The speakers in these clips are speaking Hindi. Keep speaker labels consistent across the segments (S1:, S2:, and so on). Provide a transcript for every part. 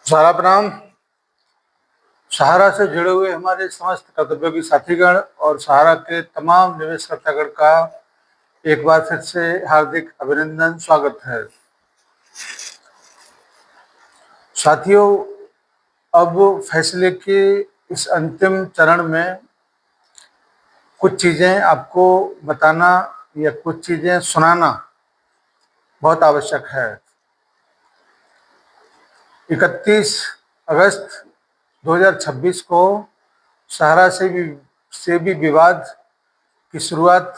S1: सारा प्रणाम। सहारा से जुड़े हुए हमारे समस्त कर्तव्योगी साथीगण और सहारा के तमाम निवेशकर्तागण का एक बार फिर से हार्दिक अभिनंदन, स्वागत है। साथियों, अब फैसले के इस अंतिम चरण में कुछ चीज़ें आपको बताना या कुछ चीज़ें सुनाना बहुत आवश्यक है। 31 अगस्त 2026 को सहारा से भी विवाद की शुरुआत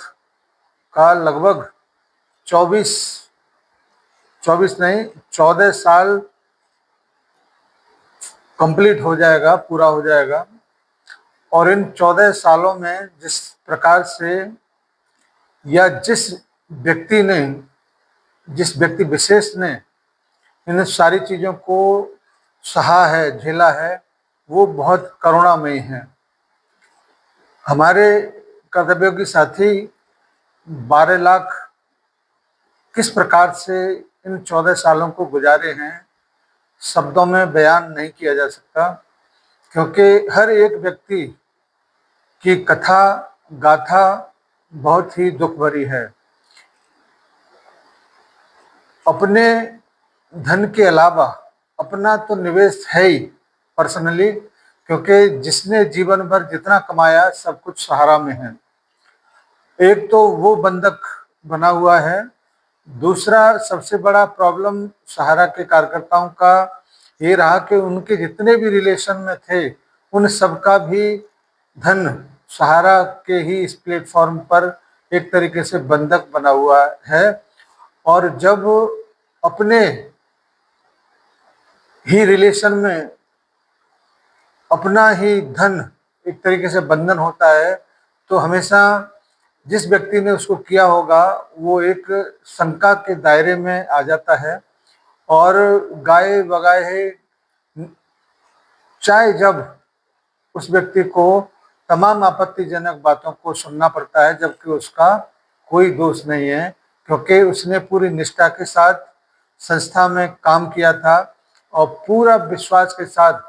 S1: का लगभग 24 नहीं 14 साल कंप्लीट हो जाएगा, पूरा हो जाएगा। और इन 14 सालों में जिस प्रकार से या जिस व्यक्ति विशेष ने इन सारी चीज़ों को सहा है, झेला है, वो बहुत करुणामयी है। हमारे कर्तव्योगी साथी 12 लाख किस प्रकार से इन 14 सालों को गुजारे हैं, शब्दों में बयान नहीं किया जा सकता, क्योंकि हर एक व्यक्ति की कथा गाथा बहुत ही दुख भरी है। अपने धन के अलावा अपना तो निवेश है ही पर्सनली, क्योंकि जिसने जीवन भर जितना कमाया सब कुछ सहारा में है। एक तो वो बंधक बना हुआ है, दूसरा सबसे बड़ा प्रॉब्लम सहारा के कार्यकर्ताओं का ये रहा कि उनके जितने भी रिलेशन में थे उन सबका भी धन सहारा के ही इस प्लेटफॉर्म पर एक तरीके से बंधक बना हुआ है। और जब अपने ही रिलेशन में अपना ही धन एक तरीके से बंधन होता है, तो हमेशा जिस व्यक्ति ने उसको किया होगा वो एक शंका के दायरे में आ जाता है। और गाए बगाए चाहे जब उस व्यक्ति को तमाम आपत्तिजनक बातों को सुनना पड़ता है, जबकि उसका कोई दोष नहीं है, क्योंकि उसने पूरी निष्ठा के साथ संस्था में काम किया था और पूरा विश्वास के साथ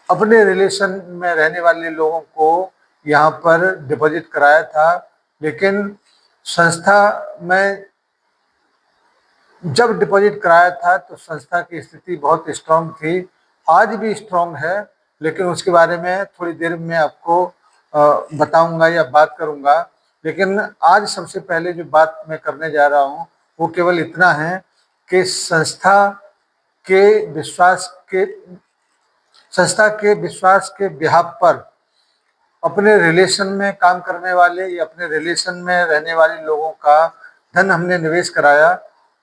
S1: अपने रिलेशन में रहने वाले लोगों को यहाँ पर डिपॉजिट कराया था। लेकिन संस्था में जब डिपॉजिट कराया था तो संस्था की स्थिति बहुत स्ट्रांग थी, आज भी स्ट्रांग है, लेकिन उसके बारे में थोड़ी देर में आपको बताऊंगा या बात करूंगा। लेकिन आज सबसे पहले जो बात मैं करने जा रहा हूँ वो केवल इतना है कि संस्था के विश्वास के बिहाफ पर अपने रिलेशन में काम करने वाले या अपने रिलेशन में रहने वाले लोगों का धन हमने निवेश कराया,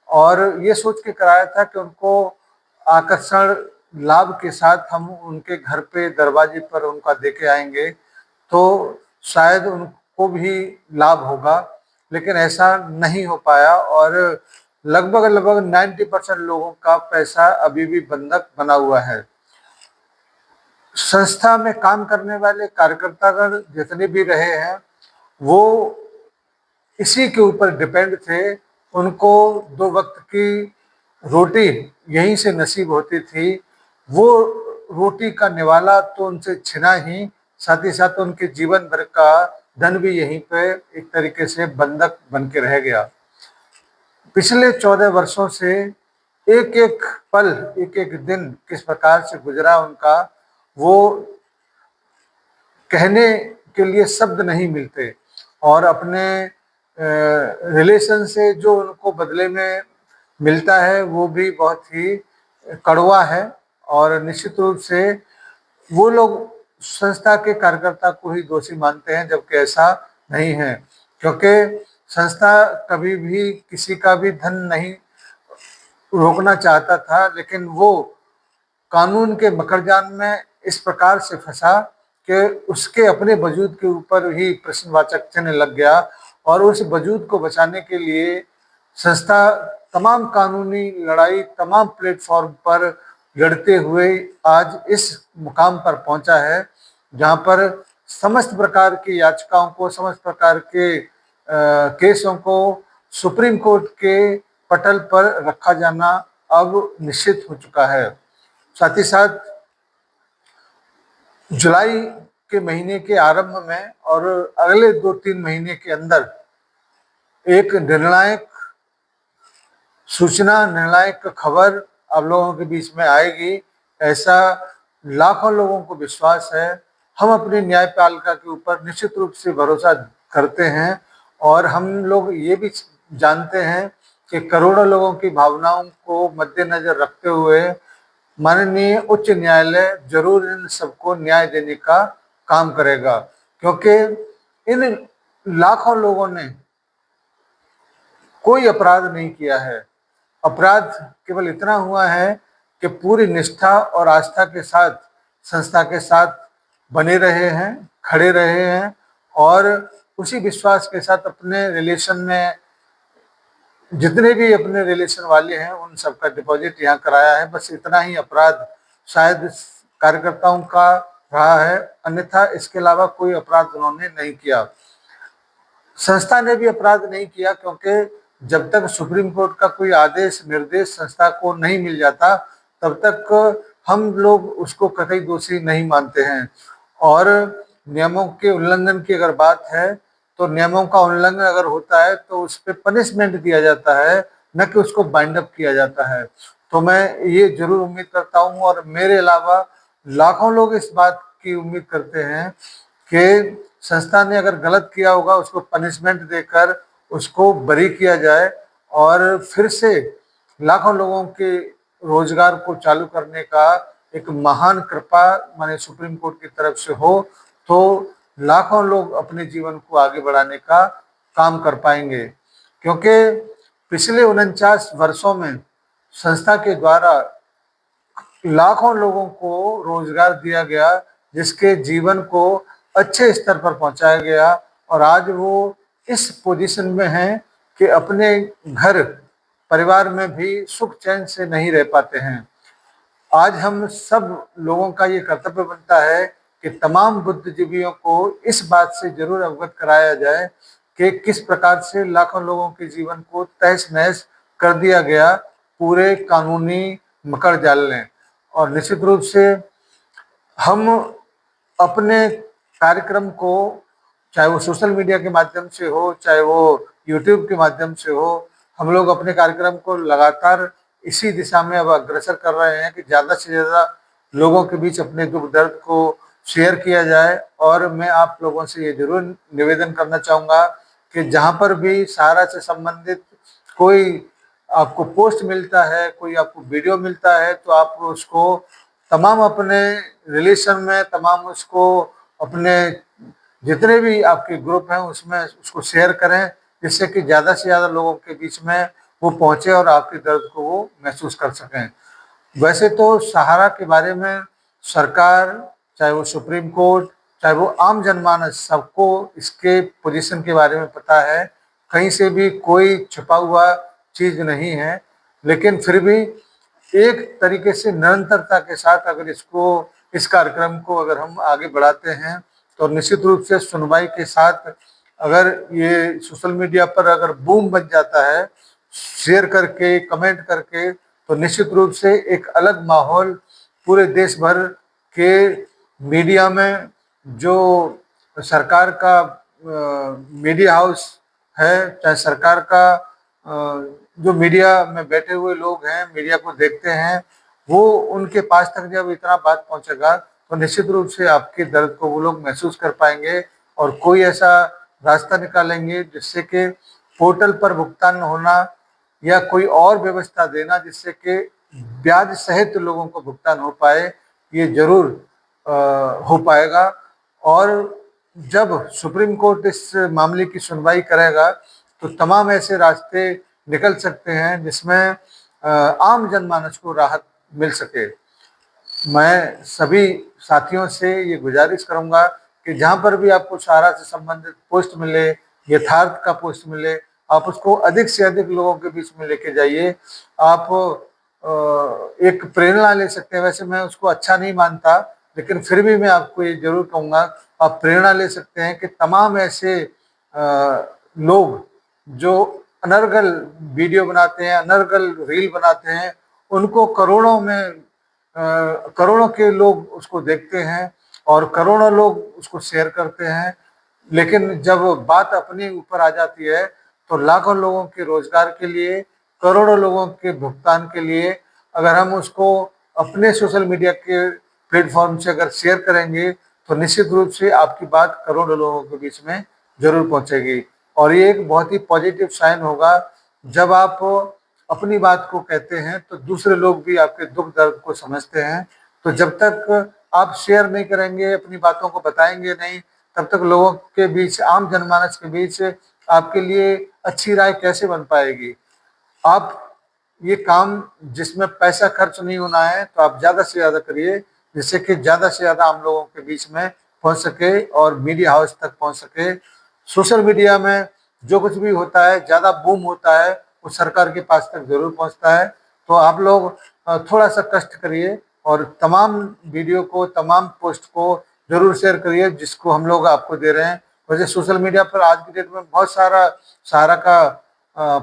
S1: और ये सोच के कराया था कि उनको आकर्षण लाभ के साथ हम उनके घर पे दरवाजे पर उनका देके आएंगे तो शायद उनको भी लाभ होगा। लेकिन ऐसा नहीं हो पाया और लगभग 90% लोगों का पैसा अभी भी बंधक बना हुआ है। संस्था में काम करने वाले कार्यकर्तागण जितने भी रहे हैं वो इसी के ऊपर डिपेंड थे। उनको 2 वक्त की रोटी यहीं से नसीब होती थी। वो रोटी का निवाला तो उनसे छिना ही, साथ साथ उनके जीवन भर का धन भी यहीं पे एक तरीके से बंधक बन के रह गया। पिछले 14 वर्षों से एक एक पल, एक एक दिन किस प्रकार से गुजरा उनका, वो कहने के लिए शब्द नहीं मिलते। और अपने रिलेशन से जो उनको बदले में मिलता है वो भी बहुत ही कड़वा है। और निश्चित रूप से वो लोग संस्था के कार्यकर्ता को ही दोषी मानते हैं, जबकि ऐसा नहीं है, क्योंकि संस्था कभी भी किसी का भी धन नहीं रोकना चाहता था, लेकिन वो कानून के मकड़जाल में इस प्रकार से फंसा कि उसके अपने वजूद के ऊपर ही प्रश्नवाचक चिन्ह लग गया। और उस वजूद को बचाने के लिए संस्था तमाम कानूनी लड़ाई तमाम प्लेटफॉर्म पर लड़ते हुए आज इस मुकाम पर पहुंचा है, जहां पर समस्त प्रकार की याचिकाओं को, समस्त प्रकार के केसों को सुप्रीम कोर्ट के पटल पर रखा जाना अब निश्चित हो चुका है। साथ ही साथ जुलाई के महीने के आरंभ में और अगले 2-3 महीने के अंदर एक निर्णायक सूचना, निर्णायक खबर आप लोगों के बीच में आएगी, ऐसा लाखों लोगों को विश्वास है। हम अपनी न्यायपालिका के ऊपर निश्चित रूप से भरोसा करते हैं और हम लोग ये भी जानते हैं कि करोड़ों लोगों की भावनाओं को मद्देनजर रखते हुए माननीय उच्च न्यायालय जरूर इन सबको न्याय देने का काम करेगा, क्योंकि इन लाखों लोगों ने कोई अपराध नहीं किया है। अपराध केवल इतना हुआ है कि पूरी निष्ठा और आस्था के साथ संस्था के साथ बने रहे हैं, खड़े रहे हैं और उसी विश्वास के साथ अपने रिलेशन में जितने भी अपने रिलेशन वाले हैं उन सबका डिपॉजिट यहाँ कराया है। बस इतना ही अपराध शायद कार्यकर्ताओं का रहा है, अन्यथा इसके अलावा कोई अपराध उन्होंने नहीं किया। संस्था ने भी अपराध नहीं किया, क्योंकि जब तक सुप्रीम कोर्ट का कोई आदेश निर्देश संस्था को नहीं मिल जाता तब तक हम लोग उसको कतई दोषी नहीं मानते हैं। और नियमों के उल्लंघन की अगर बात है तो नियमों का उल्लंघन अगर होता है तो उस पर पनिशमेंट दिया जाता है, न कि उसको बाइंड अप किया जाता है। तो मैं ये जरूर उम्मीद करता हूँ और मेरे अलावा लाखों लोग इस बात की उम्मीद करते हैं कि संस्था ने अगर गलत किया होगा उसको पनिशमेंट देकर उसको बरी किया जाए और फिर से लाखों लोगों के रोजगार को चालू करने का एक महान कृपा माने सुप्रीम कोर्ट की तरफ से हो, तो लाखों लोग अपने जीवन को आगे बढ़ाने का काम कर पाएंगे। क्योंकि पिछले 49 वर्षों में संस्था के द्वारा लाखों लोगों को रोजगार दिया गया, जिसके जीवन को अच्छे स्तर पर पहुंचाया गया और आज वो इस पोजीशन में हैं कि अपने घर परिवार में भी सुख चैन से नहीं रह पाते हैं। आज हम सब लोगों का ये कर्तव्य बनता है कि तमाम बुद्धिजीवियों को इस बात से जरूर अवगत कराया जाए कि किस प्रकार से लाखों लोगों के जीवन को तहस नहस कर दिया गया पूरे कानूनी मकर जाल ने। और निश्चित रूप से हम अपने कार्यक्रम को, चाहे वो सोशल मीडिया के माध्यम से हो, चाहे वो यूट्यूब के माध्यम से हो, हम लोग अपने कार्यक्रम को लगातार इसी दिशा में अब अग्रसर कर रहे हैं कि ज़्यादा से ज़्यादा लोगों के बीच अपने दुख दर्द को शेयर किया जाए। और मैं आप लोगों से ये जरूर निवेदन करना चाहूँगा कि जहाँ पर भी सहारा से संबंधित कोई आपको पोस्ट मिलता है, कोई आपको वीडियो मिलता है, तो आप उसको तमाम अपने रिलेशन में, तमाम उसको अपने जितने भी आपके ग्रुप हैं उसमें उसको शेयर करें, जिससे कि ज़्यादा से ज़्यादा लोगों के बीच में वो पहुँचे और आपके दर्द को वो महसूस कर सकें। वैसे तो सहारा के बारे में सरकार, चाहे वो सुप्रीम कोर्ट, चाहे वो आम जनमानस, सबको इसके पोजीशन के बारे में पता है, कहीं से भी कोई छुपा हुआ चीज़ नहीं है। लेकिन फिर भी एक तरीके से निरंतरता के साथ अगर इस कार्यक्रम को अगर हम आगे बढ़ाते हैं तो निश्चित रूप से सुनवाई के साथ अगर ये सोशल मीडिया पर अगर बूम बन जाता है शेयर करके, कमेंट करके, तो निश्चित रूप से एक अलग माहौल पूरे देश भर के मीडिया में, जो सरकार का मीडिया हाउस है, चाहे सरकार का जो मीडिया में बैठे हुए लोग हैं, मीडिया को देखते हैं, वो उनके पास तक जब इतना बात पहुंचेगा तो निश्चित रूप से आपके दर्द को वो लोग महसूस कर पाएंगे और कोई ऐसा रास्ता निकालेंगे जिससे कि पोर्टल पर भुगतान होना या कोई और व्यवस्था देना जिससे कि ब्याज सहित लोगों को भुगतान हो पाए, ये जरूर हो पाएगा। और जब सुप्रीम कोर्ट इस मामले की सुनवाई करेगा तो तमाम ऐसे रास्ते निकल सकते हैं जिसमें आम जनमानस को राहत मिल सके। मैं सभी साथियों से ये गुजारिश करूंगा कि जहाँ पर भी आपको सहारा से संबंधित पोस्ट मिले, यथार्थ का पोस्ट मिले, आप उसको अधिक से अधिक लोगों के बीच में लेके जाइए। आप एक प्रेरणा ले सकते हैं, वैसे मैं उसको अच्छा नहीं मानता, लेकिन फिर भी मैं आपको ये जरूर कहूँगा आप प्रेरणा ले सकते हैं कि तमाम ऐसे लोग जो अनर्गल वीडियो बनाते हैं, अनर्गल रील बनाते हैं, उनको करोड़ों के लोग उसको देखते हैं और करोड़ों लोग उसको शेयर करते हैं। लेकिन जब बात अपने ऊपर आ जाती है तो लाखों लोगों के रोजगार के लिए, करोड़ों लोगों के भुगतान के लिए अगर हम उसको अपने सोशल मीडिया के प्लेटफॉर्म से अगर शेयर करेंगे तो निश्चित रूप से आपकी बात करोड़ों लोगों के बीच में जरूर पहुंचेगी। और ये एक बहुत ही पॉजिटिव साइन होगा। जब आप अपनी बात को कहते हैं तो दूसरे लोग भी आपके दुख दर्द को समझते हैं। तो जब तक आप शेयर नहीं करेंगे, अपनी बातों को बताएंगे नहीं, तब तक लोगों के बीच, आम जनमानस के बीच आपके लिए अच्छी राय कैसे बन पाएगी। आप ये काम जिसमें पैसा खर्च नहीं होना है तो आप ज़्यादा से ज़्यादा करिए, जिससे कि ज़्यादा से ज़्यादा आम लोगों के बीच में पहुंच सके और मीडिया हाउस तक पहुंच सके। सोशल मीडिया में जो कुछ भी होता है, ज़्यादा बूम होता है, वो सरकार के पास तक जरूर पहुंचता है। तो आप लोग थोड़ा सा कष्ट करिए और तमाम वीडियो को, तमाम पोस्ट को जरूर शेयर करिए जिसको हम लोग आपको दे रहे हैं। वैसे सोशल मीडिया पर आज की डेट में बहुत सारा सहारा का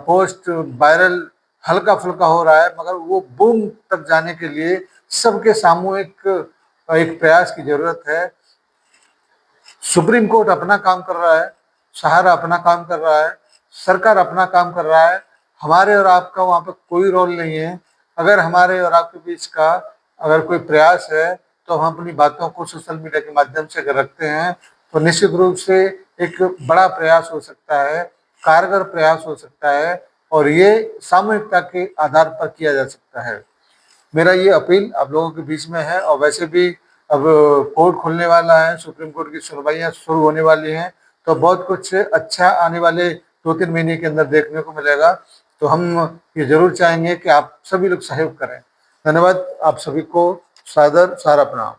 S1: पोस्ट वायरल हल्का फुल्का हो रहा है, मगर वो बूम तक जाने के लिए सबके सामूहिक एक प्रयास की जरूरत है। सुप्रीम कोर्ट अपना काम कर रहा है, सहारा अपना काम कर रहा है, सरकार अपना काम कर रहा है। हमारे और आपका वहाँ पे कोई रोल नहीं है। अगर हमारे और आपके बीच का अगर कोई प्रयास है तो हम अपनी बातों को सोशल मीडिया के माध्यम से अगर रखते हैं तो निश्चित रूप से एक बड़ा प्रयास हो सकता है, कारगर प्रयास हो सकता है और ये सामूहिकता के आधार पर किया जा सकता है। मेरा ये अपील आप लोगों के बीच में है। और वैसे भी अब कोर्ट खुलने वाला है, सुप्रीम कोर्ट की सुनवाइयाँ शुरू होने वाली हैं, तो बहुत कुछ अच्छा आने वाले 2-3 महीने के अंदर देखने को मिलेगा। तो हम ये जरूर चाहेंगे कि आप सभी लोग सहयोग करें। धन्यवाद। आप सभी को सादर सारा प्रणाम।